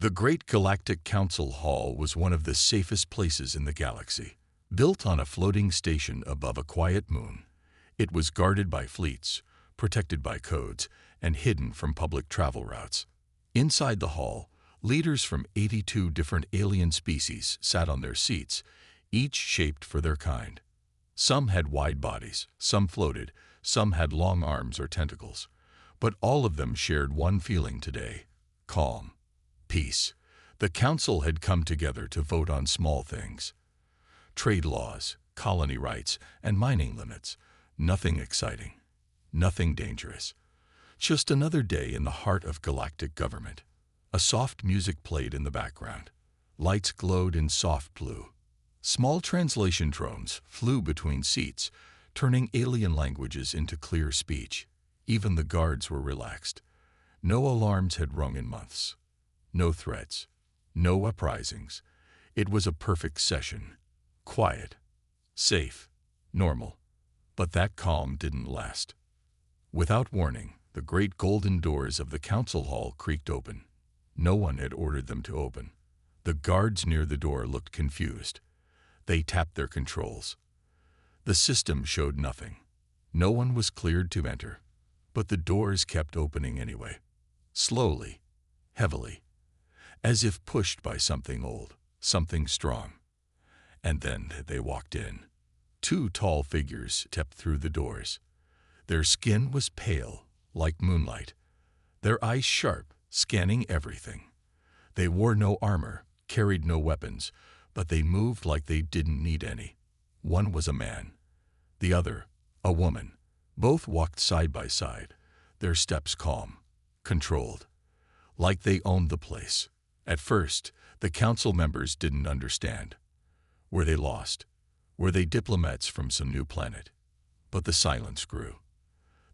The Great Galactic Council Hall was one of the safest places in the galaxy. Built on a floating station above a quiet moon, it was guarded by fleets, protected by codes, and hidden from public travel routes. Inside the hall, leaders from 82 different alien species sat on their seats, each shaped for their kind. Some had wide bodies, some floated, some had long arms or tentacles. But all of them shared one feeling today: calm, peace. The council had come together to vote on small things: trade laws, colony rights, and mining limits. Nothing exciting, nothing dangerous. Just another day in the heart of galactic government. A soft music played in the background. Lights glowed in soft blue. Small translation drones flew between seats, turning alien languages into clear speech. Even the guards were relaxed. No alarms had rung in months. No threats. No uprisings. It was a perfect session. Quiet. Safe. Normal. But that calm didn't last. Without warning, the great golden doors of the council hall creaked open. No one had ordered them to open. The guards near the door looked confused. They tapped their controls. The system showed nothing. No one was cleared to enter. But the doors kept opening anyway. Slowly, heavily, as if pushed by something old, something strong. And then they walked in. Two tall figures stepped through the doors. Their skin was pale, like moonlight. Their eyes sharp, scanning everything. They wore no armor, carried no weapons, but they moved like they didn't need any. One was a man, the other a woman. Both walked side by side, their steps calm, controlled, like they owned the place. At first, the council members didn't understand. Were they lost? Were they diplomats from some new planet? But the silence grew.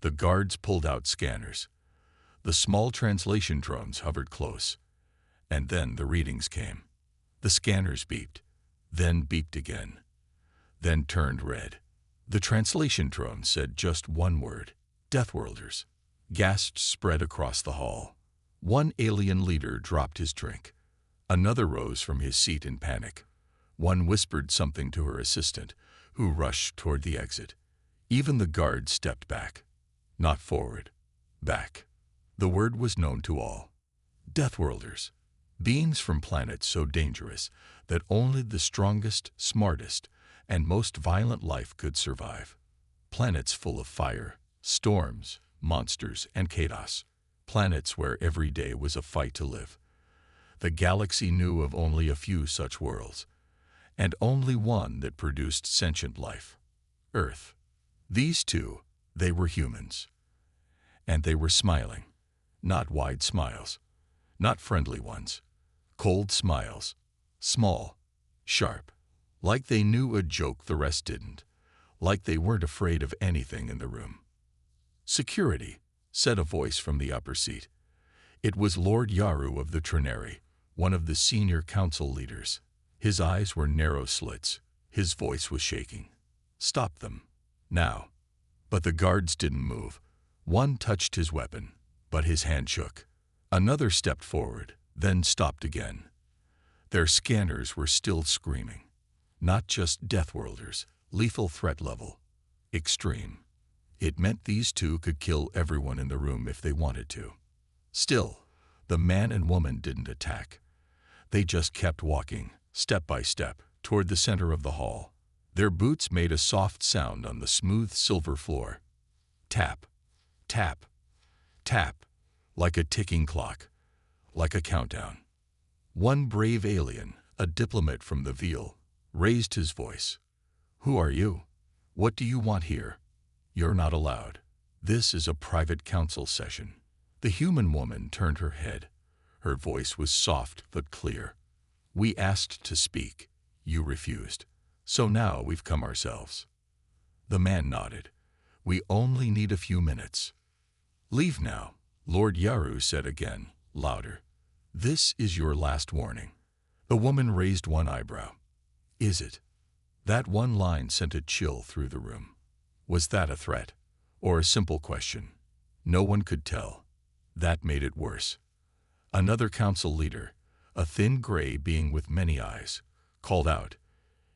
The guards pulled out scanners. The small translation drones hovered close. And then the readings came. The scanners beeped, then beeped again, then turned red. The translation drone said just one word: Deathworlders. Gasps spread across the hall. One alien leader dropped his drink. Another rose from his seat in panic. One whispered something to her assistant, who rushed toward the exit. Even the guards stepped back. Not forward, back. The word was known to all. Deathworlders. Beings from planets so dangerous that only the strongest, smartest, and most violent life could survive. Planets full of fire, storms, monsters, and chaos. Planets where every day was a fight to live. The galaxy knew of only a few such worlds, and only one that produced sentient life: Earth. These two, they were humans. And they were smiling. Not wide smiles. Not friendly ones. Cold smiles. Small. Sharp. Like they knew a joke the rest didn't. Like they weren't afraid of anything in the room. "Security," said a voice from the upper seat. It was Lord Yaru of the Trinary, one of the senior council leaders. His eyes were narrow slits. His voice was shaking. "Stop them. Now." But the guards didn't move. One touched his weapon, but his hand shook. Another stepped forward, then stopped again. Their scanners were still screaming. Not just Deathworlders, lethal threat level. Extreme. It meant these two could kill everyone in the room if they wanted to. Still, the man and woman didn't attack. They just kept walking, step by step, toward the center of the hall. Their boots made a soft sound on the smooth silver floor. Tap, tap, tap, like a ticking clock, like a countdown. One brave alien, a diplomat from the Veil, raised his voice. "Who are you? What do you want here? You're not allowed. This is a private council session." The human woman turned her head. Her voice was soft but clear. "We asked to speak. You refused. So now we've come ourselves." The man nodded. "We only need a few minutes." "Leave now," Lord Yaru said again, louder. "This is your last warning." The woman raised one eyebrow. "Is it?" That one line sent a chill through the room. Was that a threat? Or a simple question? No one could tell. That made it worse. Another council leader, a thin gray being with many eyes, called out,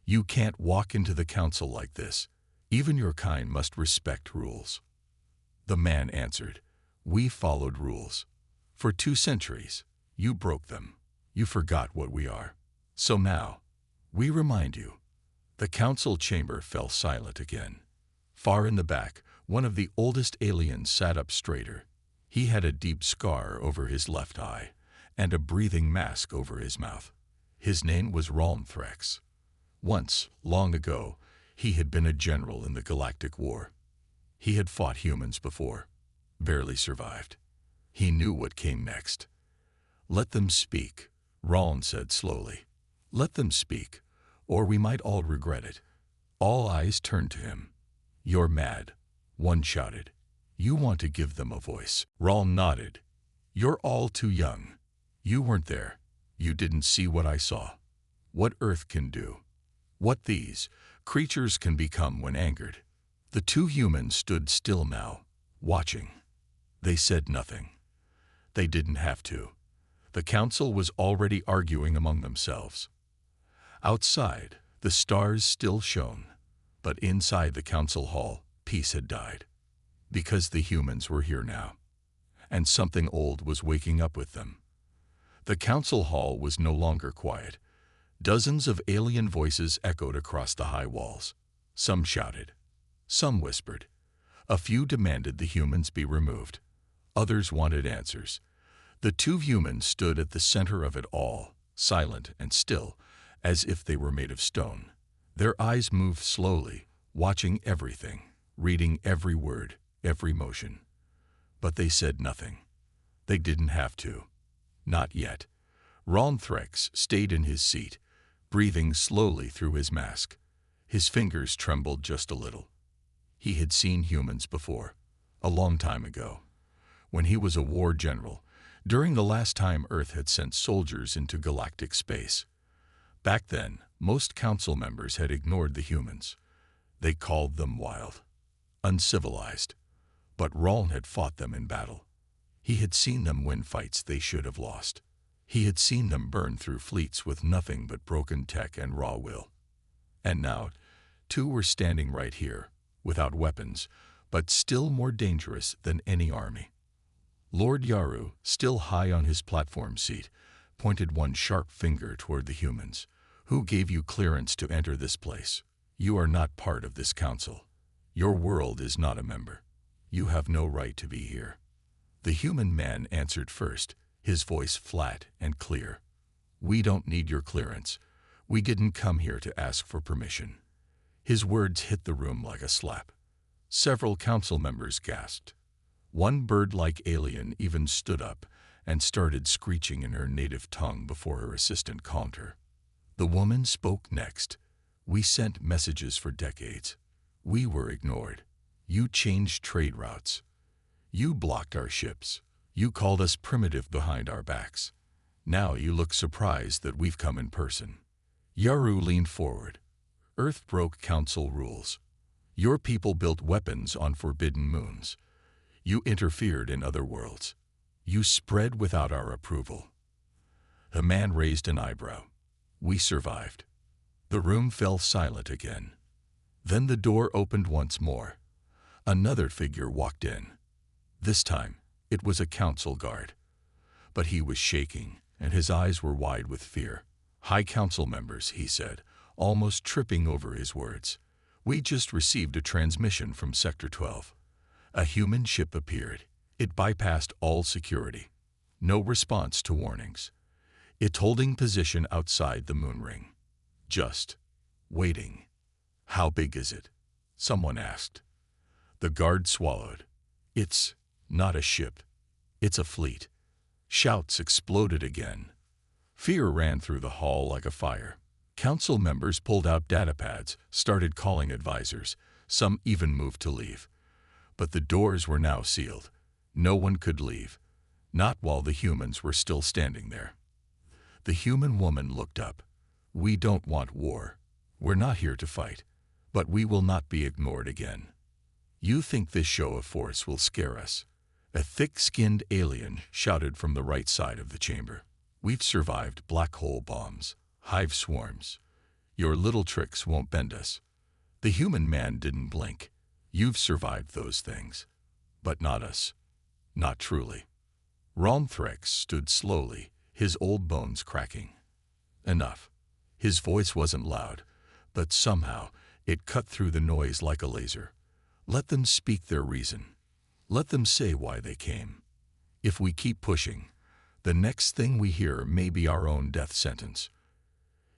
"You can't walk into the council like this. Even your kind must respect rules." The man answered, "We followed rules. For 2 centuries, you broke them. You forgot what we are. So now, we remind you." The council chamber fell silent again. Far in the back, one of the oldest aliens sat up straighter. He had a deep scar over his left eye and a breathing mask over his mouth. His name was Ralmthrex. Once, long ago, he had been a general in the Galactic War. He had fought humans before, barely survived. He knew what came next. "Let them speak," Ralm said slowly. "Let them speak, or we might all regret it." All eyes turned to him. "You're mad," one shouted. "You want to give them a voice." Ralm nodded. "You're all too young. You weren't there. You didn't see what I saw. What Earth can do. What these creatures can become when angered." The 2 humans stood still now, watching. They said nothing. They didn't have to. The council was already arguing among themselves. Outside, the stars still shone, but inside the council hall, peace had died. Because the humans were here now, and something old was waking up with them. The council hall was no longer quiet. Dozens of alien voices echoed across the high walls. Some shouted. Some whispered. A few demanded the humans be removed. Others wanted answers. The 2 humans stood at the center of it all, silent and still, as if they were made of stone. Their eyes moved slowly, watching everything, reading every word, every motion. But they said nothing. They didn't have to. Not yet. Ralmthrex stayed in his seat, breathing slowly through his mask. His fingers trembled just a little. He had seen humans before, a long time ago, when he was a war general, during the last time Earth had sent soldiers into galactic space. Back then, most council members had ignored the humans. They called them wild, uncivilized. But Ralm had fought them in battle. He had seen them win fights they should have lost. He had seen them burn through fleets with nothing but broken tech and raw will. And now, 2 were standing right here, without weapons, but still more dangerous than any army. Lord Yaru, still high on his platform seat, pointed one sharp finger toward the humans. "Who gave you clearance to enter this place? You are not part of this council. Your world is not a member. You have no right to be here." The human man answered first, his voice flat and clear. "We don't need your clearance. We didn't come here to ask for permission." His words hit the room like a slap. Several council members gasped. One bird-like alien even stood up and started screeching in her native tongue before her assistant calmed her. The woman spoke next. "We sent messages for decades. We were ignored. You changed trade routes. You blocked our ships. You called us primitive behind our backs. Now you look surprised that we've come in person." Yaru leaned forward. "Earth broke council rules. Your people built weapons on forbidden moons. You interfered in other worlds. You spread without our approval." The man raised an eyebrow. "We survived." The room fell silent again. Then the door opened once more. Another figure walked in. This time, it was a council guard. But he was shaking, and his eyes were wide with fear. "High Council members," he said, almost tripping over his words. "We just received a transmission from Sector 12. A human ship appeared. It bypassed all security. No response to warnings. It's holding position outside the moon ring. Just waiting." "How big is it?" someone asked. The guard swallowed. "It's not a ship. It's a fleet." Shouts exploded again. Fear ran through the hall like a fire. Council members pulled out datapads, started calling advisors. Some even moved to leave. But the doors were now sealed. No one could leave, not while the humans were still standing there. The human woman looked up. "We don't want war. We're not here to fight. But we will not be ignored again. You think this show of force will scare us?" A thick-skinned alien shouted from the right side of the chamber. We've survived black hole bombs, hive swarms. Your little tricks won't bend us. The human man didn't blink. You've survived those things. But not us. Not truly. Ralmthrex stood slowly, his old bones cracking. Enough. His voice wasn't loud, but somehow it cut through the noise like a laser. Let them speak their reason. Let them say why they came. If we keep pushing, the next thing we hear may be our own death sentence.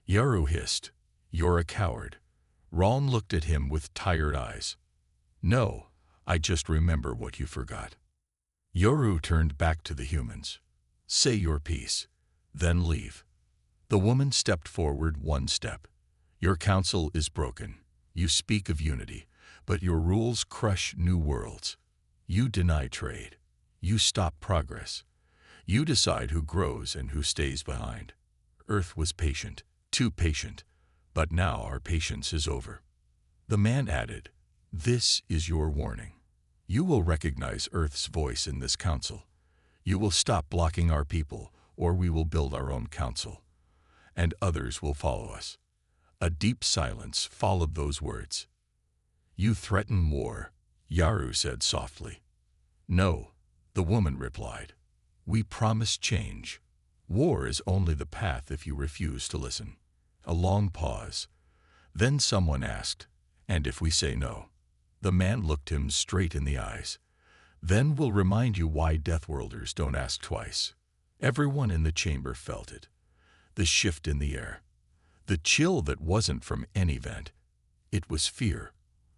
Yaru hissed, "You're a coward." Ralm looked at him with tired eyes. "No, I just remember what you forgot." Yoru turned back to the humans. "Say your piece, then leave." The woman stepped forward one step. "Your council is broken. You speak of unity, but your rules crush new worlds. You deny trade. You stop progress. You decide who grows and who stays behind. Earth was patient, too patient, but now our patience is over." The man added, "This is your warning. You will recognize Earth's voice in this council. You will stop blocking our people, or we will build our own council. And others will follow us." A deep silence followed those words. "You threaten war," Yaru said softly. "No," the woman replied. "We promise change. War is only the path if you refuse to listen." A long pause. Then someone asked, "And if we say no?" The man looked him straight in the eyes. "Then we'll remind you why Deathworlders don't ask twice." Everyone in the chamber felt it. The shift in the air. The chill that wasn't from any vent. It was fear.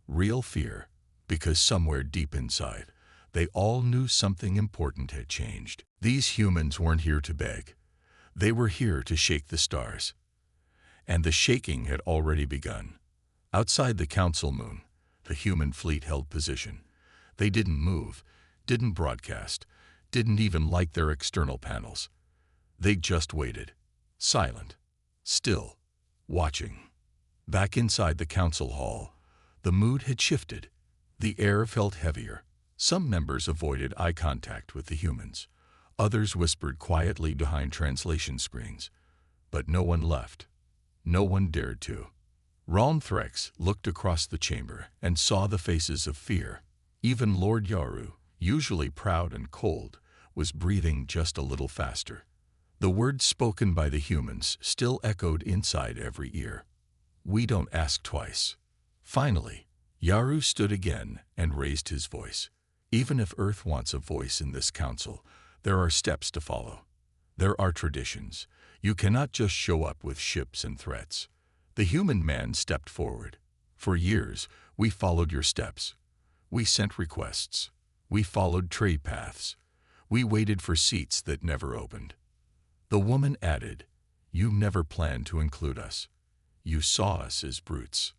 Real fear. Because somewhere deep inside, they all knew something important had changed. These humans weren't here to beg. They were here to shake the stars. And the shaking had already begun. Outside the council moon, the human fleet held position. They didn't move, didn't broadcast, didn't even light their external panels. They just waited, silent, still, watching. Back inside the council hall, the mood had shifted. The air felt heavier. Some members avoided eye contact with the humans. Others whispered quietly behind translation screens. But no one left. No one dared to. Ralmthrex looked across the chamber and saw the faces of fear. Even Lord Yaru, usually proud and cold, was breathing just a little faster. The words spoken by the humans still echoed inside every ear. "We don't ask twice." Finally, Yaru stood again and raised his voice. "Even if Earth wants a voice in this council, there are steps to follow. There are traditions. You cannot just show up with ships and threats." The human man stepped forward. "For years, we followed your steps. We sent requests. We followed trade paths. We waited for seats that never opened." The woman added, "You never planned to include us. You saw us as brutes.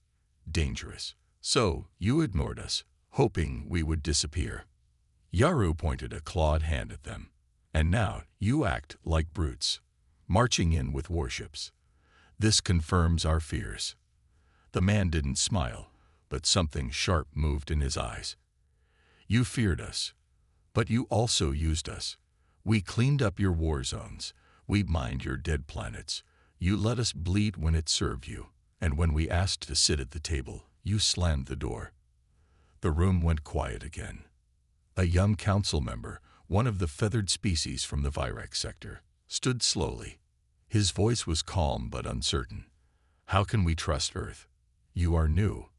Dangerous. So you ignored us, hoping we would disappear." Yaru pointed a clawed hand at them. "And now you act like brutes, marching in with warships. This confirms our fears." The man didn't smile, but something sharp moved in his eyes. "You feared us, but you also used us. We cleaned up your war zones. We mined your dead planets. You let us bleed when it served you. And when we asked to sit at the table, you slammed the door." The room went quiet again. A young council member, one of the feathered species from the Virex sector, stood slowly. His voice was calm but uncertain. "How can we trust Earth? You are new.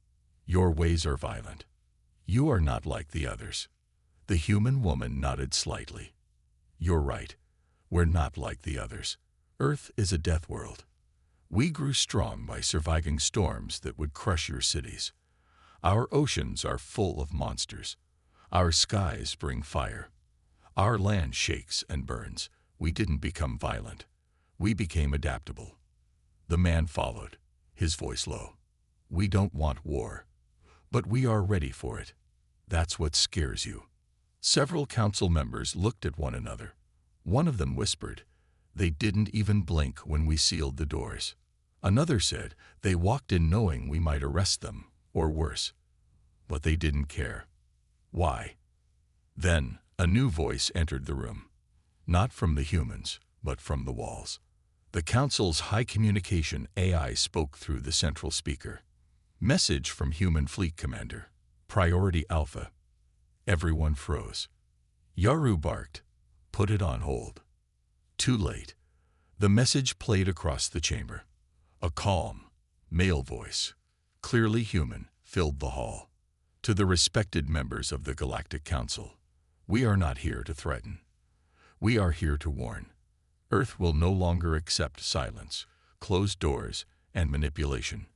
Your ways are violent. You are not like the others." The human woman nodded slightly. "You're right. We're not like the others. Earth is a death world. We grew strong by surviving storms that would crush your cities. Our oceans are full of monsters. Our skies bring fire. Our land shakes and burns. We didn't become violent. We became adaptable." The man followed, his voice low. "We don't want war, but we are ready for it. That's what scares you." Several council members looked at one another. One of them whispered, "They didn't even blink when we sealed the doors." Another said, "They walked in knowing we might arrest them, or worse. But they didn't care." Why? Then a new voice entered the room. Not from the humans, but from the walls. The Council's high communication AI spoke through the central speaker. Message from Human Fleet Commander. Priority Alpha. Everyone froze. Yaru barked. Put it on hold. Too late. The message played across the chamber. A calm, male voice, clearly human, filled the hall. To the respected members of the Galactic Council, we are not here to threaten. We are here to warn. Earth will no longer accept silence, closed doors, and manipulation.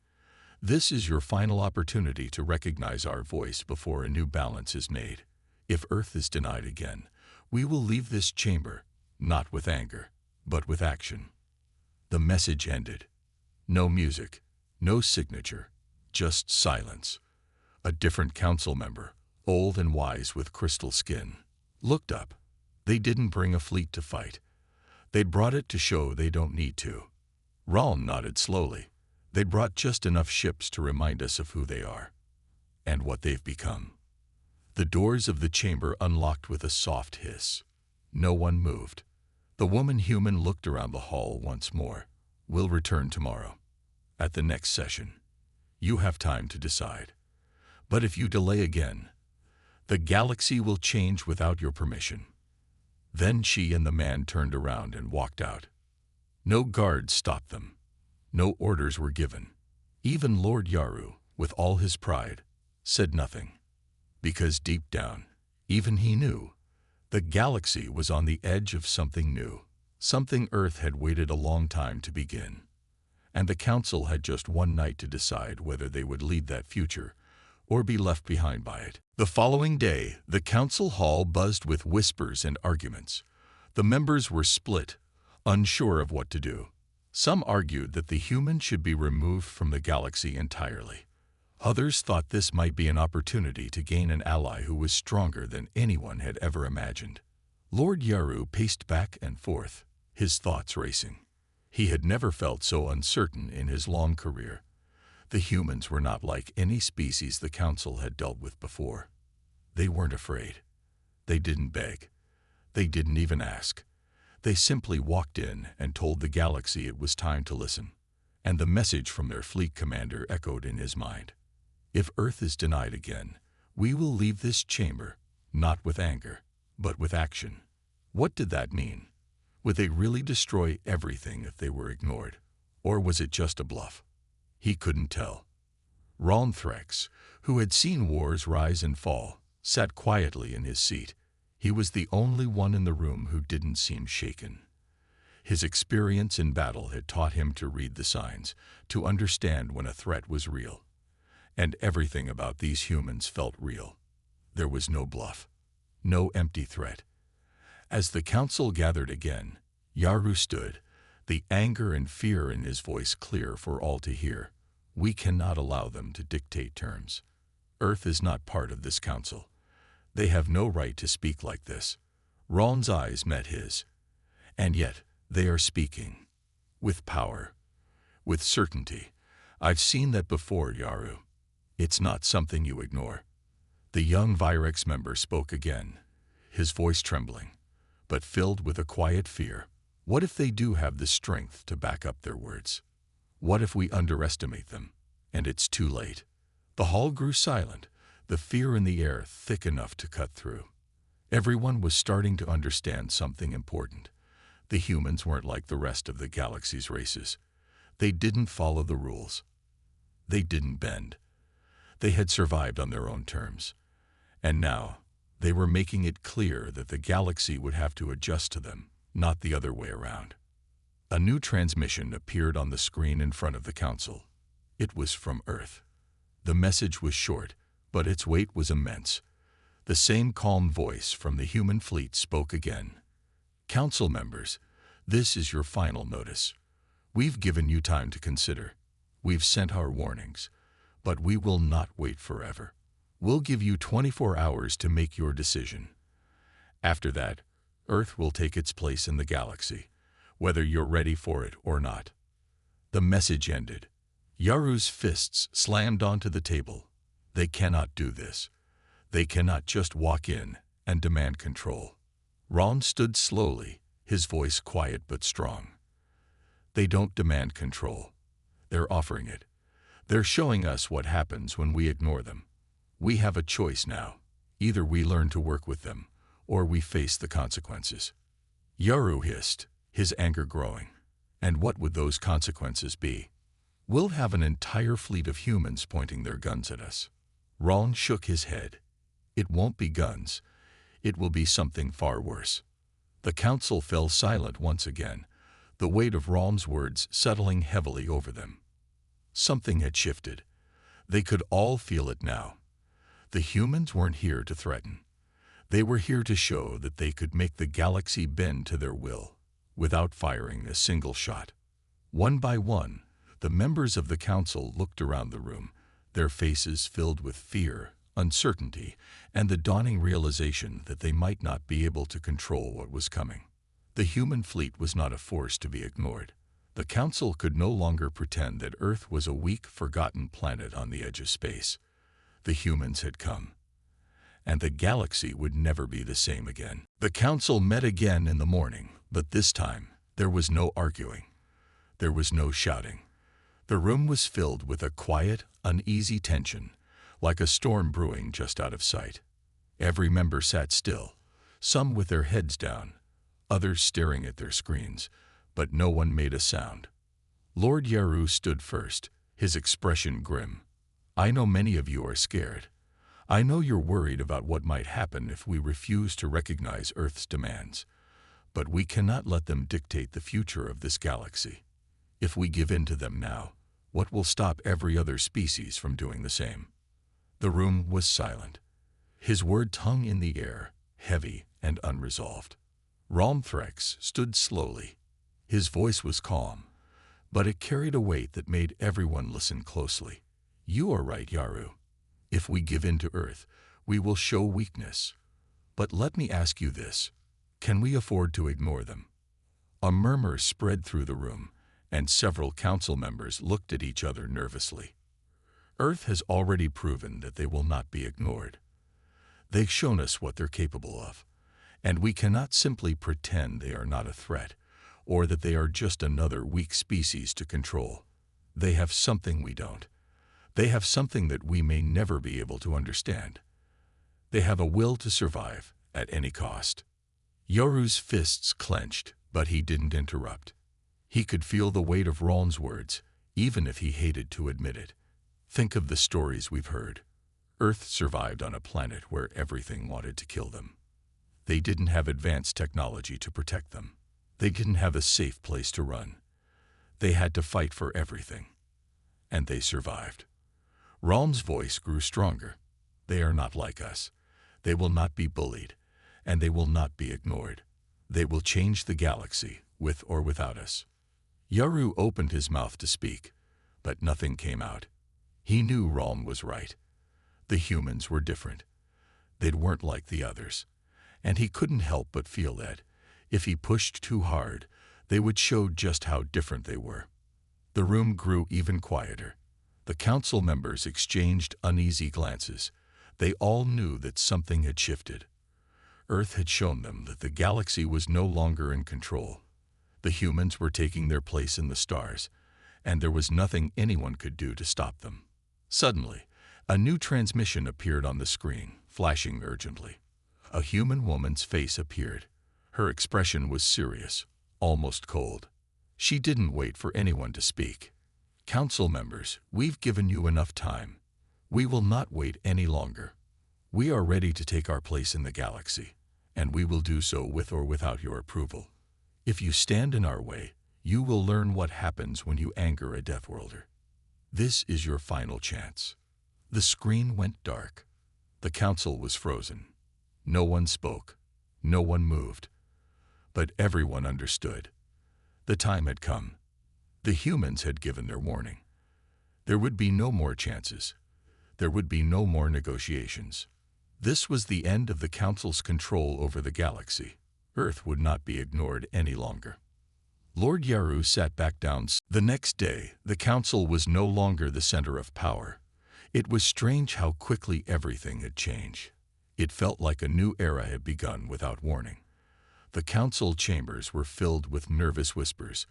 This is your final opportunity to recognize our voice before a new balance is made. If Earth is denied again, we will leave this chamber, not with anger, but with action. The message ended. No music, no signature, just silence. A different council member, old and wise with crystal skin, looked up. They didn't bring a fleet to fight. They brought it to show they don't need to. Ralm nodded slowly. They brought just enough ships to remind us of who they are and what they've become. The doors of the chamber unlocked with a soft hiss. No one moved. The woman-human looked around the hall once more. We'll return tomorrow. At the next session. You have time to decide. But if you delay again, the galaxy will change without your permission. Then she and the man turned around and walked out. No guards stopped them. No orders were given. Even Lord Yaru, with all his pride, said nothing. Because deep down, even he knew, the galaxy was on the edge of something new, something Earth had waited a long time to begin. And the Council had just one night to decide whether they would lead that future or be left behind by it. The following day, the Council Hall buzzed with whispers and arguments. The members were split, unsure of what to do. Some argued that the humans should be removed from the galaxy entirely. Others thought this might be an opportunity to gain an ally who was stronger than anyone had ever imagined. Lord Yaru paced back and forth, his thoughts racing. He had never felt so uncertain in his long career. The humans were not like any species the Council had dealt with before. They weren't afraid. They didn't beg. They didn't even ask. They simply walked in and told the galaxy it was time to listen. And the message from their fleet commander echoed in his mind. If Earth is denied again, we will leave this chamber, not with anger, but with action. What did that mean? Would they really destroy everything if they were ignored? Or was it just a bluff? He couldn't tell. Ron Threx, who had seen wars rise and fall, sat quietly in his seat. He was the only one in the room who didn't seem shaken. His experience in battle had taught him to read the signs, to understand when a threat was real. And everything about these humans felt real. There was no bluff, no empty threat. As the Council gathered again, Yaru stood, the anger and fear in his voice clear for all to hear. We cannot allow them to dictate terms. Earth is not part of this Council. They have no right to speak like this. Ron's eyes met his. And yet, they are speaking. With power. With certainty. I've seen that before, Yaru. It's not something you ignore. The young Virex member spoke again, his voice trembling, but filled with a quiet fear. What if they do have the strength to back up their words? What if we underestimate them, and it's too late? The hall grew silent, the fear in the air thick enough to cut through. Everyone was starting to understand something important. The humans weren't like the rest of the galaxy's races. They didn't follow the rules. They didn't bend. They had survived on their own terms. And now, they were making it clear that the galaxy would have to adjust to them, not the other way around. A new transmission appeared on the screen in front of the Council. It was from Earth. The message was short, but its weight was immense. The same calm voice from the human fleet spoke again. Council members, this is your final notice. We've given you time to consider. We've sent our warnings, but we will not wait forever. We'll give you 24 hours to make your decision. After that, Earth will take its place in the galaxy, whether you're ready for it or not. The message ended. Yaru's fists slammed onto the table. They cannot do this. They cannot just walk in and demand control. Ron stood slowly, his voice quiet but strong. They don't demand control. They're offering it. They're showing us what happens when we ignore them. We have a choice now. Either we learn to work with them, or we face the consequences. Yaru hissed, his anger growing. And what would those consequences be? We'll have an entire fleet of humans pointing their guns at us. Ron shook his head. It won't be guns. It will be something far worse. The council fell silent once again, the weight of Rom's words settling heavily over them. Something had shifted. They could all feel it now. The humans weren't here to threaten. They were here to show that they could make the galaxy bend to their will, without firing a single shot. One by one, the members of the council looked around the room, their faces filled with fear, uncertainty, and the dawning realization that they might not be able to control what was coming. The human fleet was not a force to be ignored. The council could no longer pretend that Earth was a weak, forgotten planet on the edge of space. The humans had come, and the galaxy would never be the same again. The council met again in the morning, but this time there was no arguing. There was no shouting. The room was filled with a quiet, uneasy tension, like a storm brewing just out of sight. Every member sat still, some with their heads down, others staring at their screens, but no one made a sound. Lord Yaru stood first, his expression grim. I know many of you are scared. I know you're worried about what might happen if we refuse to recognize Earth's demands. But we cannot let them dictate the future of this galaxy. If we give in to them now, what will stop every other species from doing the same? The room was silent. His words hung in the air, heavy and unresolved. Romthrex stood slowly. His voice was calm, but it carried a weight that made everyone listen closely. You are right, Yaru. If we give in to Earth, we will show weakness. But let me ask you this. Can we afford to ignore them? A murmur spread through the room, and several council members looked at each other nervously. Earth has already proven that they will not be ignored. They've shown us what they're capable of, and we cannot simply pretend they are not a threat, or that they are just another weak species to control. They have something we don't. They have something that we may never be able to understand. They have a will to survive at any cost. Yoru's fists clenched, but he didn't interrupt. He could feel the weight of Ron's words, even if he hated to admit it. Think of the stories we've heard. Earth survived on a planet where everything wanted to kill them. They didn't have advanced technology to protect them. They didn't have a safe place to run. They had to fight for everything. And they survived. Rom's voice grew stronger. They are not like us. They will not be bullied, and they will not be ignored. They will change the galaxy, with or without us. Yaru opened his mouth to speak, but nothing came out. He knew Rom was right. The humans were different. They weren't like the others, and he couldn't help but feel that, if he pushed too hard, they would show just how different they were. The room grew even quieter. The council members exchanged uneasy glances. They all knew that something had shifted. Earth had shown them that the galaxy was no longer in control. The humans were taking their place in the stars, and there was nothing anyone could do to stop them. Suddenly, a new transmission appeared on the screen, flashing urgently. A human woman's face appeared. Her expression was serious, almost cold. She didn't wait for anyone to speak. Council members, we've given you enough time. We will not wait any longer. We are ready to take our place in the galaxy, and we will do so with or without your approval. If you stand in our way, you will learn what happens when you anger a Deathworlder. This is your final chance. The screen went dark. The council was frozen. No one spoke. No one moved. But everyone understood. The time had come. The humans had given their warning. There would be no more chances. There would be no more negotiations. This was the end of the Council's control over the galaxy. Earth would not be ignored any longer. Lord Yaru sat back down. The next day, the Council was no longer the center of power. It was strange how quickly everything had changed. It felt like a new era had begun without warning. The council chambers were filled with nervous whispers,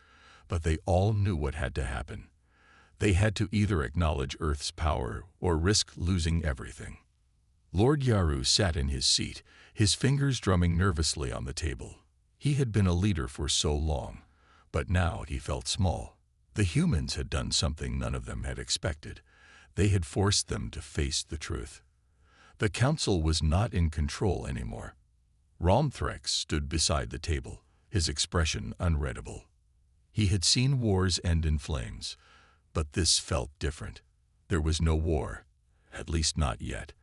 but they all knew what had to happen. They had to either acknowledge Earth's power or risk losing everything. Lord Yaru sat in his seat, his fingers drumming nervously on the table. He had been a leader for so long, but now he felt small. The humans had done something none of them had expected. They had forced them to face the truth. The council was not in control anymore. Romthrex stood beside the table, his expression unreadable. He had seen wars end in flames, but this felt different. There was no war, at least not yet.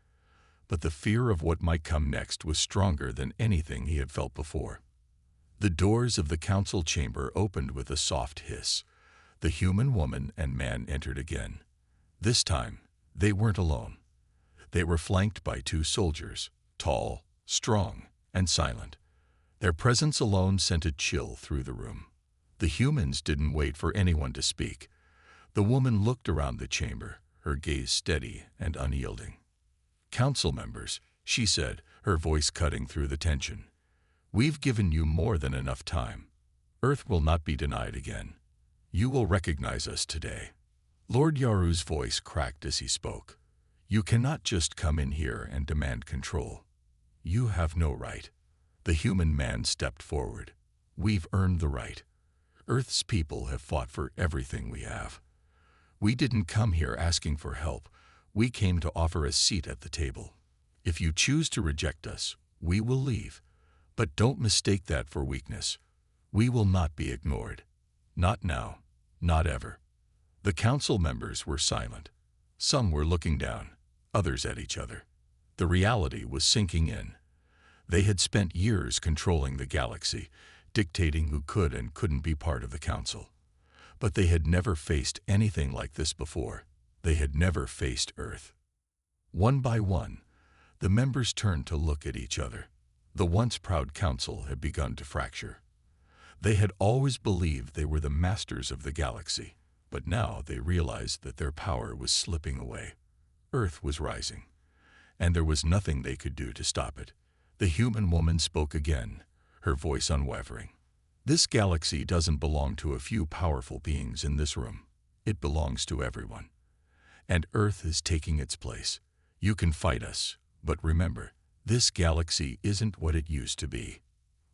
But the fear of what might come next was stronger than anything he had felt before. The doors of the council chamber opened with a soft hiss. The human woman and man entered again. This time, they weren't alone. They were flanked by two soldiers, tall, strong, and silent. Their presence alone sent a chill through the room. The humans didn't wait for anyone to speak. The woman looked around the chamber, her gaze steady and unyielding. "Council members," she said, her voice cutting through the tension. "We've given you more than enough time. Earth will not be denied again. You will recognize us today." Lord Yaru's voice cracked as he spoke. "You cannot just come in here and demand control. You have no right." The human man stepped forward. "We've earned the right. Earth's people have fought for everything we have. We didn't come here asking for help. We came to offer a seat at the table. If you choose to reject us, we will leave. But don't mistake that for weakness. We will not be ignored. Not now, not ever." The council members were silent. Some were looking down, others at each other. The reality was sinking in. They had spent years controlling the galaxy, dictating who could and couldn't be part of the council. But they had never faced anything like this before. They had never faced Earth. One by one, the members turned to look at each other. The once proud council had begun to fracture. They had always believed they were the masters of the galaxy, but now they realized that their power was slipping away. Earth was rising, and there was nothing they could do to stop it. The human woman spoke again, her voice unwavering. "This galaxy doesn't belong to a few powerful beings in this room. It belongs to everyone. And Earth is taking its place. You can fight us, but remember, this galaxy isn't what it used to be.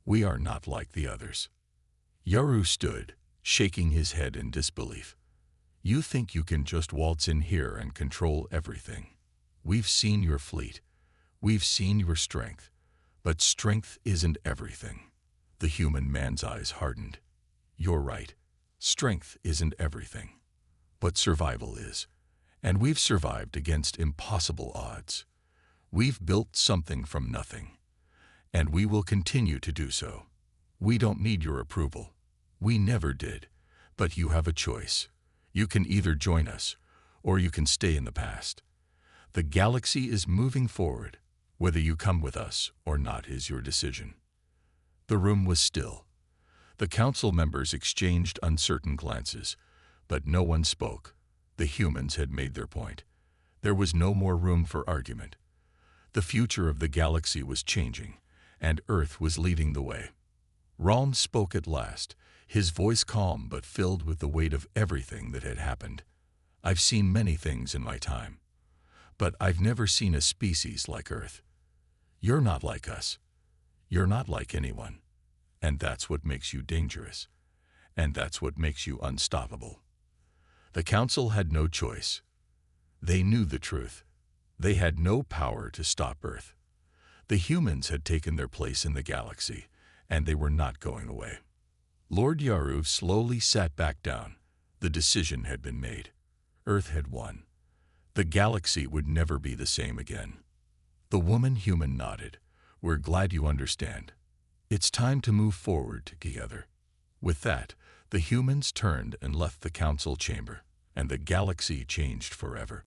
We are not like the others." Yaru stood, shaking his head in disbelief. "You think you can just waltz in here and control everything? We've seen your fleet. We've seen your strength. But strength isn't everything." The human man's eyes hardened. "You're right. Strength isn't everything. But survival is. And we've survived against impossible odds. We've built something from nothing. And we will continue to do so. We don't need your approval. We never did. But you have a choice. You can either join us, or you can stay in the past. The galaxy is moving forward. Whether you come with us or not is your decision." The room was still. The council members exchanged uncertain glances, but no one spoke. The humans had made their point. There was no more room for argument. The future of the galaxy was changing, and Earth was leading the way. Rom spoke at last, his voice calm but filled with the weight of everything that had happened. "I've seen many things in my time, but I've never seen a species like Earth. You're not like us. You're not like anyone. And that's what makes you dangerous. And that's what makes you unstoppable." The council had no choice. They knew the truth. They had no power to stop Earth. The humans had taken their place in the galaxy, and they were not going away. Lord Yaru slowly sat back down. The decision had been made. Earth had won. The galaxy would never be the same again. The woman-human nodded. "We're glad you understand. It's time to move forward together." With that, the humans turned and left the council chamber, and the galaxy changed forever.